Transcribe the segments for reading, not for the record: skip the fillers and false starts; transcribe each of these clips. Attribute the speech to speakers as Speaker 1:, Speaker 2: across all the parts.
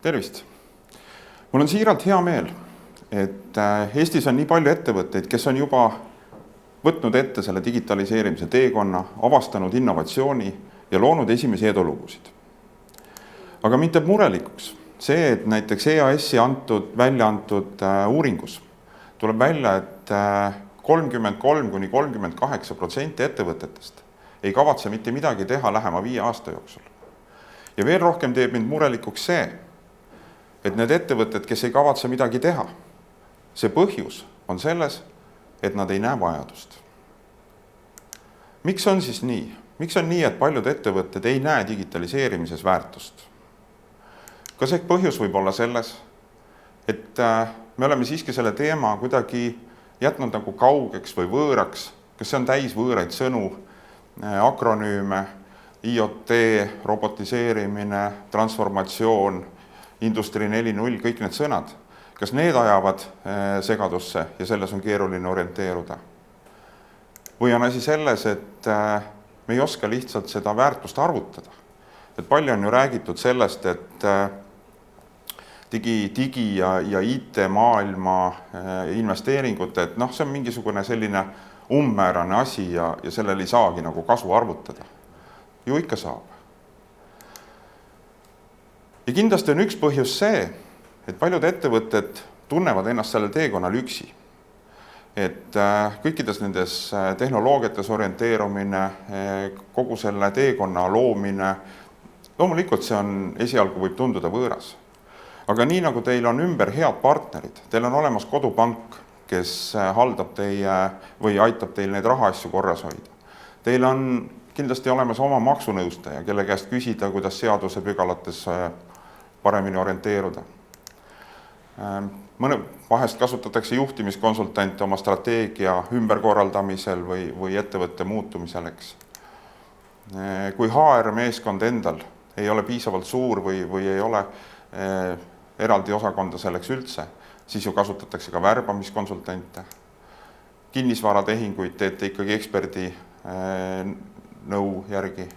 Speaker 1: Tervist! Mul on siiralt hea meel, et Eestis on nii palju ettevõtteid, kes on juba võtnud ette selle digitaliseerimise teekonna, avastanud innovatsiooni ja loonud esimesi edulugusid. Aga mind teeb murelikuks see, et näiteks EAS-i välja antud uuringus tuleb välja, et 33–38% ettevõtetest ei kavatse mitte midagi teha lähema 5 aasta jooksul. Ja veel rohkem teeb mind murelikuks see, et need ettevõtted, kes ei kavatse midagi teha, see põhjus on selles, et nad ei näe vajadust. Miks on siis nii? Miks on nii, et paljud ettevõtted ei näe digitaliseerimises väärtust? Kas ehk põhjus võib olla selles, et me oleme siiski selle teema kuidagi jätnud nagu kaugeks või võõraks, kas see on täis võõraid sõnu, akronüüme, IoT, robotiseerimine, transformatsioon, Industry 4.0, kõik need sõnad. Kas need ajavad segadusse ja selles on keeruline orienteeruda? Või on asi selles, et me ei oska lihtsalt seda väärtust arvutada? Et palju on ju räägitud sellest, et digi ja IT maailma investeeringute, et see on mingisugune selline ummäärane asi ja sellel ei saagi nagu kasu arvutada. Ju ikka saab. Ja kindlasti on üks põhjus see, et paljud ettevõtted tunnevad ennast sellel teekonnal üksi. Et kõikides nendes tehnoloogiates orienteerumine, kogu selle teekonna loomine, loomulikult see on esialgu võib tunduda võõras. Aga nii nagu teil on ümber head partnerid, teil on olemas kodupank, kes haldab teie või aitab teil neid rahaasju korras hoida. Teil on kindlasti olemas oma maksunõustaja, kelle käest küsida, kuidas seaduse pügalates paremini orienteeruda. Vahest kasutatakse juhtimiskonsultante oma strateegia ümberkorraldamisel või ettevõtte muutumiseleks. Kui HR meeskond endal ei ole piisavalt suur või ei ole eraldi osakonda selleks üldse, siis ju kasutatakse ka värbamiskonsultante. Kinnisvaratehinguid teete ikkagi eksperdi nõu järgi.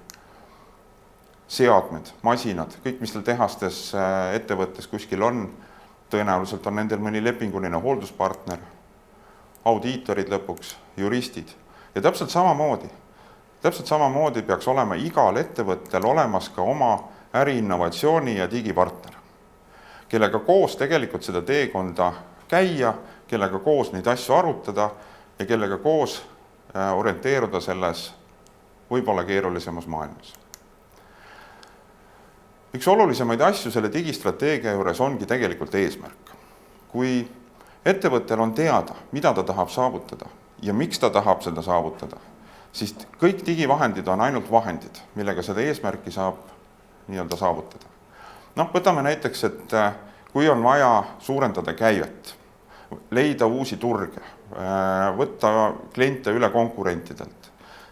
Speaker 1: Seadmed, masinad, kõik, mis teil tehastes ettevõttes kuskil on, tõenäoliselt on nendel mõni lepinguline hoolduspartner, audiitorid lõpuks, juristid. Ja täpselt samamoodi peaks olema igal ettevõttel olemas ka oma äriinnovatsiooni ja digipartner, kellega koos tegelikult seda teekonda käia, kellega koos neid asju arutada ja kellega koos orienteeruda selles võib-olla keerulisemas maailmas. Üks olulisemaid asju selle digistrateegia juures ongi tegelikult eesmärk. Kui ettevõttel on teada, mida ta tahab saavutada ja miks ta tahab seda saavutada, siis kõik digivahendid on ainult vahendid, millega seda eesmärki saab nii-öelda saavutada. Võtame näiteks, et kui on vaja suurendada käivet, leida uusi turge, võtta kliente üle konkurentidelt,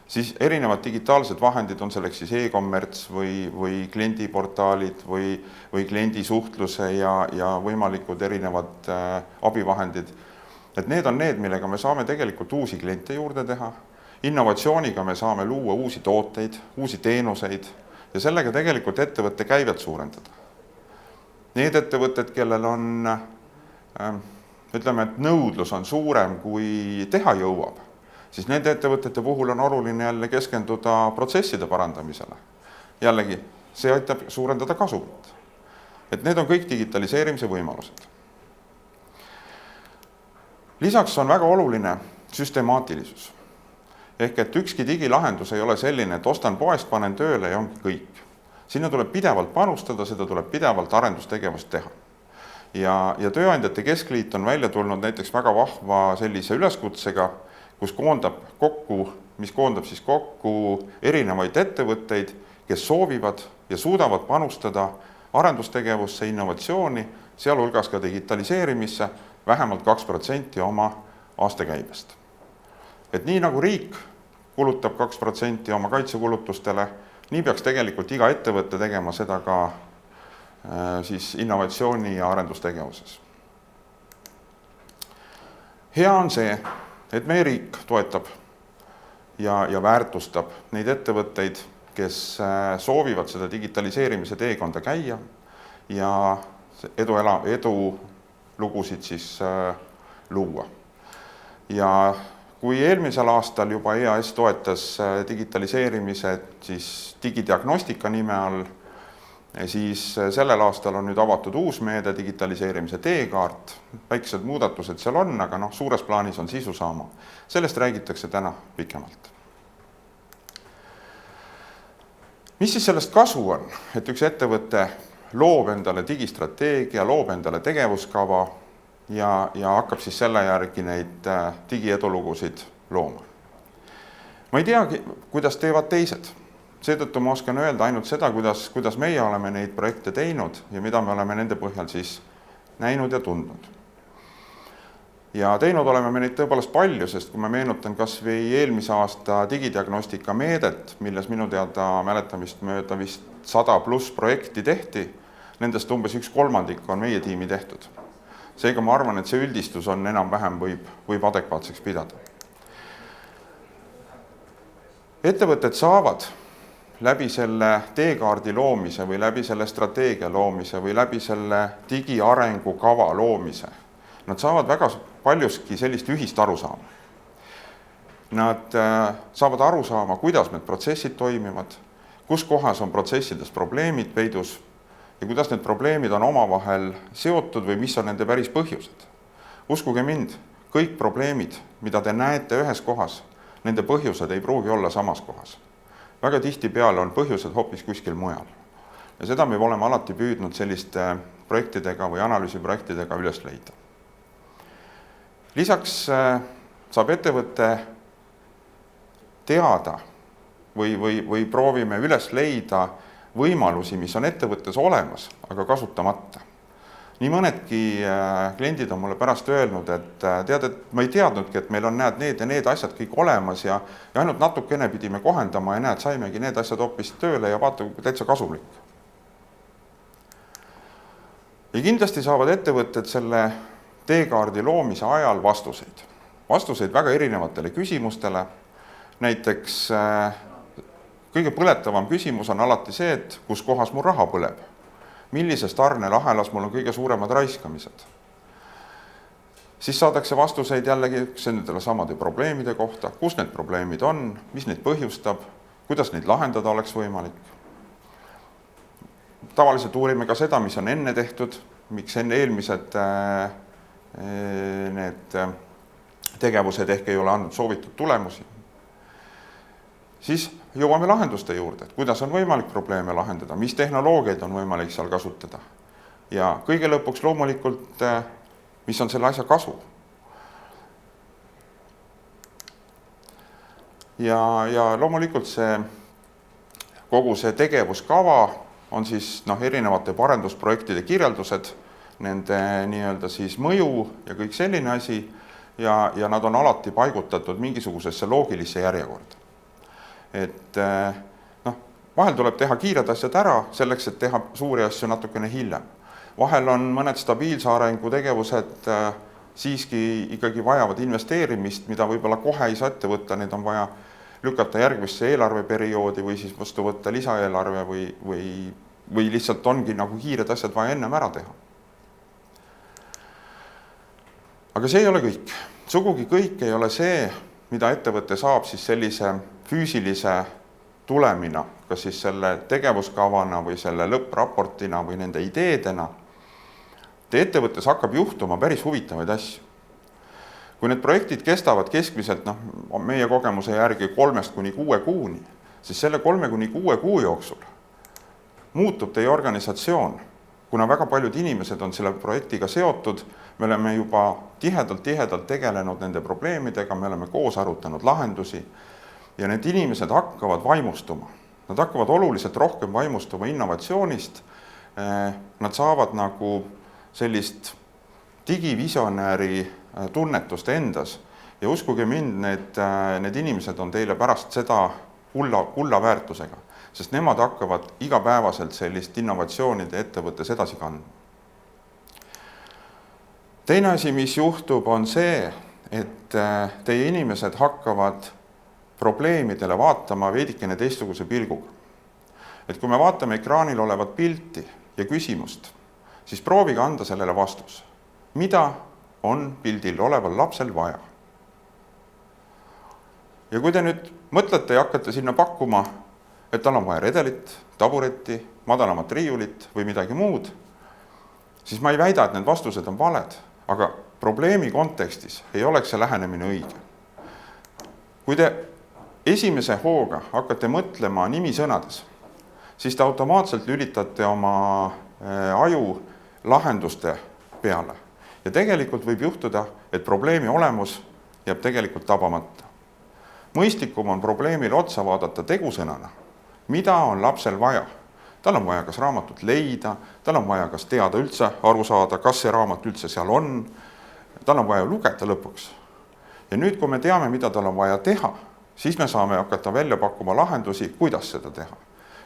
Speaker 1: siis erinevad digitaalsed vahendid on selleks siis e-commerce või kliendiportaalid või kliendisuhtluse ja võimalikud erinevad abivahendid. Et need on need, millega me saame tegelikult uusi kliente juurde teha. Innovatsiooniga me saame luua uusi tooteid, uusi teenuseid ja sellega tegelikult ettevõtte käivet suurendada. Need ettevõtted, kellel on, ütleme, et nõudlus on suurem kui teha jõuab, siis nende ettevõtete puhul on oluline jälle keskenduda protsesside parandamisele. Jällegi, see aitab suurendada kasumit. Et need on kõik digitaliseerimise võimalused. Lisaks on väga oluline süstemaatilisus. Ehk et ükski digilahendus ei ole selline, et ostan poest, panen tööle ja ongi kõik. Sinna tuleb pidevalt panustada, seda tuleb pidevalt arendustegevust teha. Ja Tööandjate Keskliit on välja tulnud näiteks väga vahva sellise üleskutsega, mis koondab kokku erinevaid ettevõtteid, kes soovivad ja suudavad panustada arendustegevusse, innovatsiooni, sealhulgas ka digitaliseerimisse vähemalt 2% oma aastakäibest. Et nii nagu riik kulutab 2% oma kaitsekulutustele, nii peaks tegelikult iga ettevõtte tegema seda ka siis innovatsiooni ja arendustegevuses. Hea on see, et meie riik toetab ja väärtustab neid ettevõtteid, kes soovivad seda digitaliseerimise teekonda käia ja edulugusid siis luua. Ja kui eelmisel aastal juba EAS toetas digitaliseerimise siis digidiagnostika nime all, siis sellel aastal on nüüd avatud uus meede, digitaliseerimise teekaart. Väiksed muudatused seal on, aga suures plaanis on sisu sama. Sellest räägitakse täna pikemalt. Mis siis sellest kasu on, et üks ettevõte loob endale digistrateegia, loob endale tegevuskava ja hakkab siis selle järgi neid digiedulugusid looma? Ma ei teagi, kuidas teevad teised. Seetõttu ma oskan öelda ainult seda, kuidas meie oleme neid projekte teinud ja mida me oleme nende põhjal siis näinud ja tundnud. Ja teinud oleme me neid tõepoolest palju, sest kui ma meenutan kas või eelmise aasta digidiagnostika meedet, milles minu teada mäletamist mööda vist 100+ projekti tehti, nendest umbes 1/3 on meie tiimi tehtud. Seega ma arvan, et see üldistus on enam-vähem võib adekvaatseks pidada. Ettevõtted saavad läbi selle teekaardi loomise või läbi selle strateegia loomise või läbi selle digiarengukava loomise, nad saavad väga paljuski sellist ühist arusaama. Nad saavad aru saama, kuidas need protsessid toimivad, kus kohas on protsessides probleemid peidus ja kuidas need probleemid on omavahel seotud või mis on nende päris põhjused. Uskuge mind, kõik probleemid, mida te näete ühes kohas, nende põhjused ei pruugi olla samas kohas. Väga tihtipeale on põhjused hoopis kuskil mujal. Ja seda me oleme alati püüdnud selliste projektidega või analüüsiprojektidega üles leida. Lisaks saab ettevõte teada või proovime üles leida võimalusi, mis on ettevõttes olemas, aga kasutamata. Nii mõnedki kliendid on mulle pärast öelnud, et tead, et ma ei teadnudki, et meil on need ja need asjad kõik olemas ja ainult natukene pidime kohendama ja näed, saimegi need asjad hoopis tööle ja vaata, kui täitsa kasumlik. Ja kindlasti saavad ettevõtted selle teekaardi loomise ajal vastuseid. Vastuseid väga erinevatele küsimustele. Näiteks kõige põletavam küsimus on alati see, et kus kohas mu raha põleb. Millises tarnelahelas mul on kõige suuremad raiskamised. Siis saadakse vastuseid jällegi nendele samade probleemide kohta, kus need probleemid on, mis neid põhjustab, kuidas neid lahendada oleks võimalik. Tavaliselt uurime ka seda, mis on enne tehtud, miks enne eelmised need tegevused ehk ei ole andnud soovitud tulemusi. Siis jõuame lahenduste juurde, et kuidas on võimalik probleeme lahendada, mis tehnoloogiaid on võimalik seal kasutada. Ja kõige lõpuks loomulikult, mis on selle asja kasu. Ja loomulikult kogu see tegevuskava on siis erinevate parendusprojektide kirjeldused, nende nii-öelda siis mõju ja kõik selline asi ja nad on alati paigutatud mingisugusesse loogilisse järjekorda. Et vahel tuleb teha kiired asjad ära selleks, et teha suuri asju natukene hiljem. Vahel on mõned stabiilse arengu tegevused siiski ikkagi vajavad investeerimist, mida võib-olla kohe ei saa ette võtta, need on vaja lükata järgmisse eelarveperioodi või siis vastu võtta lisaeelarve või lihtsalt ongi nagu kiired asjad vaja ennem ära teha. Aga see ei ole kõik. Sugugi kõik ei ole see, mida ettevõte saab siis sellise füüsilise tulemina, kas siis selle tegevuskavana või selle lõppraportina või nende ideedena. Ettevõttes hakkab juhtuma päris huvitavaid asju. Kui need projektid kestavad keskmiselt meie kogemuse järgi 3–6 kuuni, siis selle 3–6 kuu jooksul muutub teie organisatsioon, kuna väga paljud inimesed on selle projektiga seotud, me oleme juba tihedalt tegelenud nende probleemidega, me oleme koos arutanud lahendusi ja need inimesed hakkavad vaimustuma. Nad hakkavad oluliselt rohkem vaimustuma innovatsioonist, nad saavad nagu sellist digivisionääri tunnetust endas ja uskuge mind, need inimesed on teile pärast seda kulla väärtusega, sest nemad hakkavad igapäevaselt sellist innovatsioonide ettevõttes edasi kandma. Teine asi, mis juhtub, on see, et teie inimesed hakkavad probleemidele vaatama veidikene teistsuguse pilguga. Et kui me vaatame ekraanil olevat pilti ja küsimust, siis proovige anda sellele vastus. Mida on pildil oleval lapsel vaja? Ja kui te nüüd mõtlete ja hakkate sinna pakkuma, et tal on vaja redelit, taburetti, madalamat riiulit või midagi muud, siis ma ei väida, et need vastused on valed, aga probleemi kontekstis ei oleks see lähenemine õige. Kui te esimese hooga hakkate mõtlema nimisõnades, siis te automaatselt lülitate oma aju lahenduste peale. Ja tegelikult võib juhtuda, et probleemi olemus jääb tegelikult tabamata. Mõistlikum on probleemile otsa vaadata tegusõnana. Mida on lapsel vaja? Tal on vaja kas raamatut leida, tal on vaja kas teada üldse aru saada, kas see raamat üldse seal on, tal on vaja lugeda lõpuks. Ja nüüd, kui me teame, mida tal on vaja teha, siis me saame hakata välja pakkuma lahendusi, kuidas seda teha.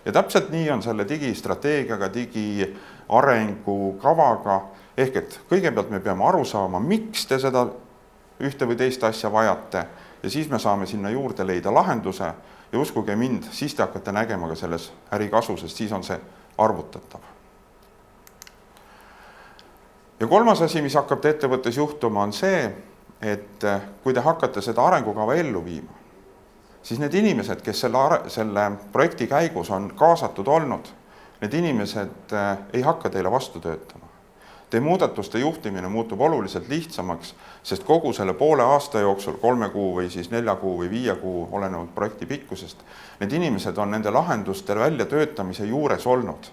Speaker 1: Ja täpselt nii on selle digistrateegiaga, digiarengu kavaga, ehk et kõigepealt me peame aru saama, miks te seda ühte või teist asja vajate, ja siis me saame sinna juurde leida lahenduse ja uskuge mind, siis te hakkate nägema ka selles ärikasu, sest siis on see arvutatav. Ja kolmas asi, mis hakkab ettevõttes juhtuma, on see, et kui te hakkate seda arengukava ellu viima, siis need inimesed, kes selle projekti käigus on kaasatud olnud, need inimesed ei hakka teile vastu töötama. Teie muudatuste juhtimine muutub oluliselt lihtsamaks, sest kogu selle poole aasta jooksul, 3 kuu või siis 4 kuu või 5 kuu olenevalt projekti pikkusest, need inimesed on nende lahenduste väljatöötamise juures olnud.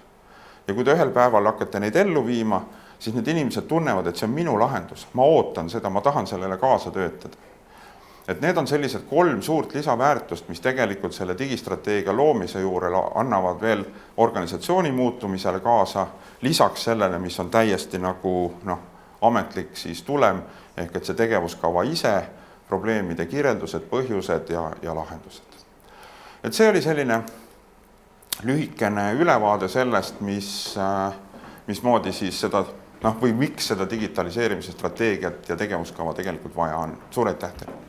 Speaker 1: Ja kui te ühel päeval hakkate neid ellu viima, siis need inimesed tunnevad, et see on minu lahendus. Ma ootan seda, ma tahan sellele kaasa töötada. Et need on sellised 3 suurt lisaväärtust, mis tegelikult selle digistrateegia loomise juurel annavad veel organisatsiooni muutumisele kaasa, lisaks sellele, mis on täiesti nagu ametlik siis tulem, ehk et see tegevuskava ise, probleemide kirjeldused, põhjused ja lahendused. Et see oli selline lühikene ülevaade sellest, mismoodi siis seda, või miks seda digitaliseerimise strateegiat ja tegevuskava tegelikult vaja on. Suur aitäh teile!